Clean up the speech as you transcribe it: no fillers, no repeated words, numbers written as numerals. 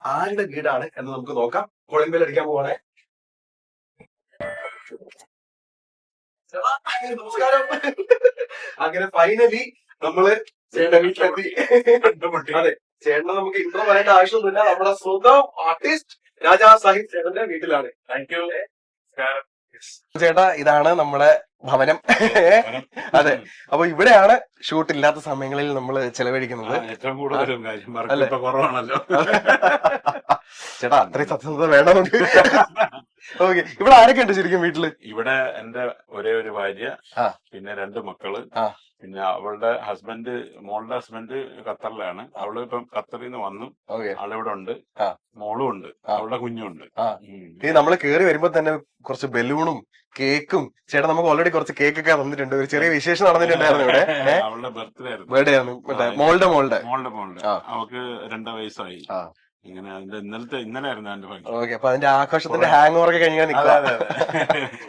ആരുടെ വീടാണ് എന്ന് നമുക്ക് നോക്കാം. കോളിംഗ് ബെൽ അടിക്കാൻ പോവാണേ. നമസ്കാരം. അങ്ങനെ ഫൈനലി നമ്മള് ചേട്ടൻ വീട്ടിലെത്തി. അതെ, ചേട്ടനെ നമുക്ക് ഇൻട്രോ പറയേണ്ട ആവശ്യമൊന്നുമില്ല. നമ്മുടെ സ്വന്തം ആർട്ടിസ്റ്റ് രാജാ സാഹിബ് ചേട്ടന്റെ വീട്ടിലാണ്. Thank you. ചേട്ടാ, ഇതാണ് നമ്മുടെ ഭവനം. അതെ, അപ്പൊ ഇവിടെയാണ് ഷൂട്ട് ഇല്ലാത്ത സമയങ്ങളിൽ നമ്മൾ ചെലവഴിക്കുന്നത്. ഏറ്റവും കൂടുതലും കാര്യം കുറവാണല്ലോ. ചേട്ടാ, അത്രയും സത്യസന്ധത വേണം. ഓക്കെ, ഇവിടെ ആരൊക്കെ ഉണ്ട് ശരിക്കും വീട്ടില്? ഇവിടെ എന്റെ ഒരേ ഒരു ഭാര്യ, ആ, പിന്നെ 2 മക്കള്, ആ, പിന്നെ അവളുടെ ഹസ്ബൻഡ്, മോളുടെ ഹസ്ബൻഡ് ഖത്തറിലാണ്. അവള് ഇപ്പം ഖത്തറിൽ നിന്ന് വന്നു. ഓക്കെ, ആളിവിടെ ഉണ്ട്, ആ, മോളും ഉണ്ട്, ആ, അവളുടെ കുഞ്ഞുണ്ട്. ആ. ഈ നമ്മള് കേറി വരുമ്പോ തന്നെ കുറച്ച് ബലൂണും കേക്കും, ചേട്ടാ നമുക്ക് ഓൾറെഡി കുറച്ച് കേക്കൊക്കെ തന്നിട്ടുണ്ട്. ഒരു ചെറിയ വിശേഷം നടന്നിട്ടുണ്ടായിരുന്നു ഇവിടെ. അവളുടെ ബർത്ത്ഡേ ആയിരുന്നു. ബർത്ത്ഡേ ആണ് മറ്റേ മോളുടെ മോളുടെ അവൾക്ക് 2 വയസ്സായി. ഇങ്ങനെ അതിന്റെ ഇന്നലെ ആയിരുന്നു എന്റെ ഭംഗി. ഓക്കെ, അപ്പൊ അതിന്റെ ആഘോഷത്തിന്റെ ഹാങ് ഓവർ ഒക്കെ കഴിഞ്ഞാൽ നിൽക്കുക.